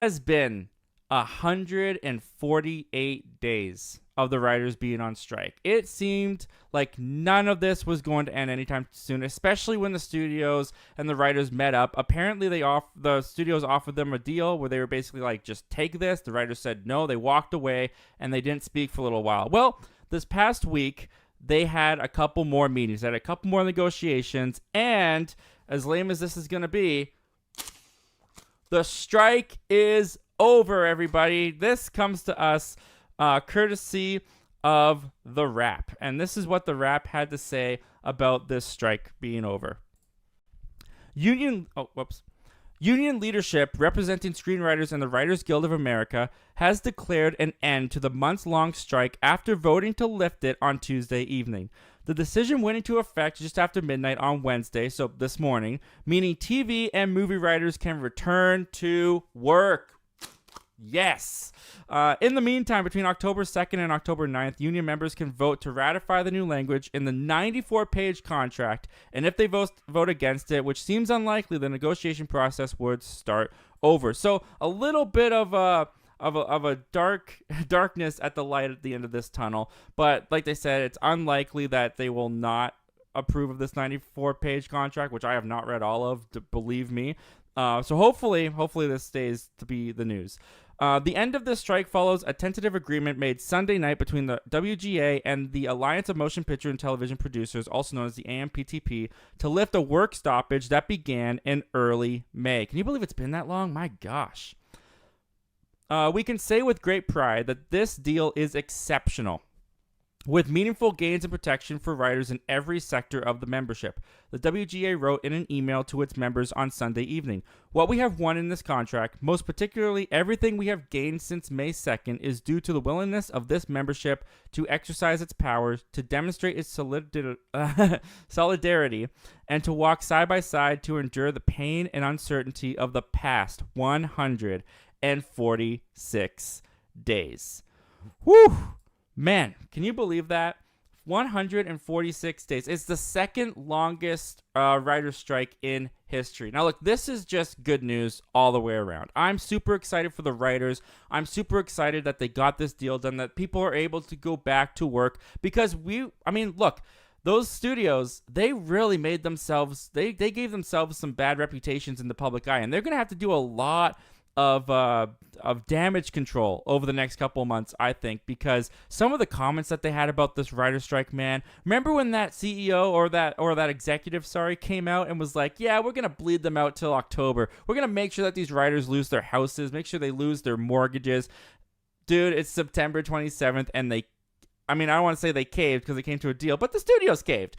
Has been 148 days of the writers being on strike. It seemed like none of this was going to end anytime soon, especially when the studios and the writers met up. Apparently, the studios offered them a deal where they were basically like, just take this. The writers said no. They walked away and they didn't speak for a little while. Well, this past week, they had a couple more meetings, they had a couple more negotiations, and as lame as this is going to be, the strike is over, everybody. This comes to us courtesy of The Wrap. And this is what The Wrap had to say about this strike being over. Union leadership representing screenwriters and the Writers Guild of America has declared an end to the months-long strike after voting to lift it on Tuesday evening. The decision went into effect just after midnight on Wednesday, so this morning, meaning TV and movie writers can return to work. Yes. In the meantime, between October 2nd and October 9th, union members can vote to ratify the new language in the 94-page contract, and if they vote against it, which seems unlikely, the negotiation process would start over. So a little bit of a darkness at the light at the end of this tunnel, but like they said, it's unlikely that they will not approve of this 94-page contract, which I have not read all of, believe me. So hopefully this stays to be the news. The end of this strike follows a tentative agreement made Sunday night between the WGA and the Alliance of Motion Picture and Television Producers, also known as the AMPTP, to lift a work stoppage that began in early May. Can you believe it's been that long? My gosh. We can say with great pride that this deal is exceptional, with meaningful gains and protection for writers in every sector of the membership. The WGA wrote in an email to its members on Sunday evening. What we have won in this contract, most particularly everything we have gained since May 2nd, is due to the willingness of this membership to exercise its powers, to demonstrate its solidarity, and to walk side by side to endure the pain and uncertainty of the past 146 days. Whew! Man, can you believe that? 146 days. It's the second longest writer's strike in history. Now, look, this is just good news all the way around. I'm super excited for the writers. I'm super excited that they got this deal done, that people are able to go back to work because look, those studios, they really made themselves, they gave themselves some bad reputations in the public eye, and they're going to have to do a lot of damage control over the next couple of months, I think, because some of the comments that they had about this writer strike, man. Remember when that CEO or that executive, came out and was like, "Yeah, we're gonna bleed them out till October. We're gonna make sure that these writers lose their houses, make sure they lose their mortgages." Dude, it's September 27th, and I don't want to say they caved because they came to a deal, but the studios caved.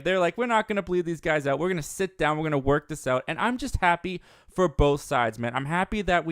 They're like, we're not going to bleed these guys out. We're going to sit down. We're going to work this out. And I'm just happy for both sides, man. I'm happy that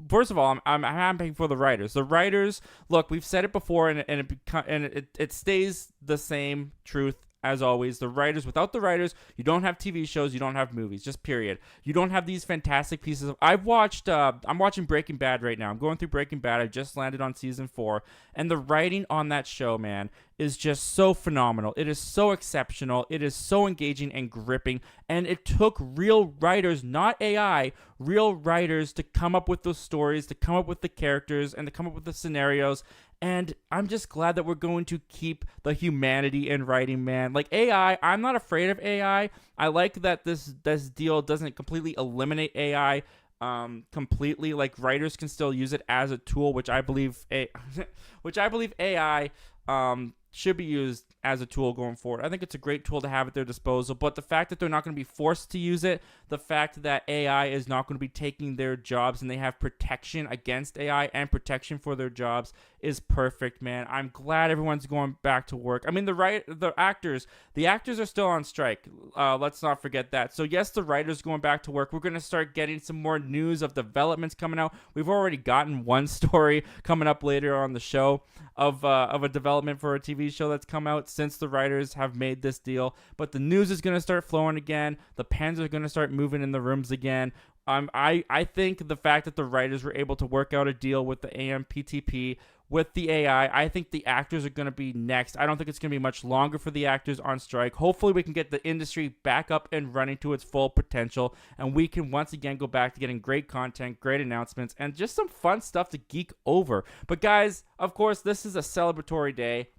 first of all, I'm happy for the writers. The writers, look, we've said it before, and it stays the same truth as always. Without the writers, you don't have TV shows, you don't have movies, just period. You don't have these fantastic pieces of. I'm watching Breaking Bad right now. I'm going through Breaking Bad. I just landed on season 4, and the writing on that show, man, is just so phenomenal. It is so exceptional. It is so engaging and gripping, and it took real writers, not AI, real writers to come up with those stories, to come up with the characters, and to come up with the scenarios. And I'm just glad that we're going to keep the humanity in writing, man. Like AI, I'm not afraid of AI. I like that this deal doesn't completely eliminate AI completely. Like writers can still use it as a tool, which I believe AI should be used as a tool going forward. I think it's a great tool to have at their disposal, but the fact that they're not going to be forced to use it, the fact that AI is not going to be taking their jobs and they have protection against AI and protection for their jobs is perfect, man. I'm glad everyone's going back to work. I mean, the actors are still on strike. Let's not forget that. So yes, the writers going back to work. We're going to start getting some more news of developments coming out. We've already gotten one story coming up later on the show of a development for a TV show that's come out since the writers have made this deal. But the news is going to start flowing again. The pens are going to start moving in the rooms again. I think the fact that the writers were able to work out a deal with the AMPTP with the AI, I think the actors are going to be next. I don't think it's going to be much longer for the actors on strike. Hopefully, we can get the industry back up and running to its full potential, and we can once again go back to getting great content, great announcements, and just some fun stuff to geek over. But guys, of course, this is a celebratory day.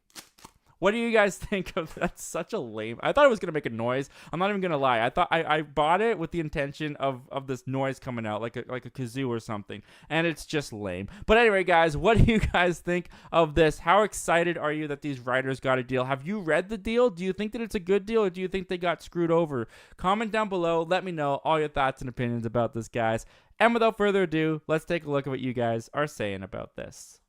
What do you guys think of that? That's such a lame. I thought it was going to make a noise. I'm not even going to lie. I thought I bought it with the intention of this noise coming out like a kazoo or something. And it's just lame. But anyway, guys, what do you guys think of this? How excited are you that these writers got a deal? Have you read the deal? Do you think that it's a good deal, or do you think they got screwed over? Comment down below. Let me know all your thoughts and opinions about this, guys. And without further ado, let's take a look at what you guys are saying about this.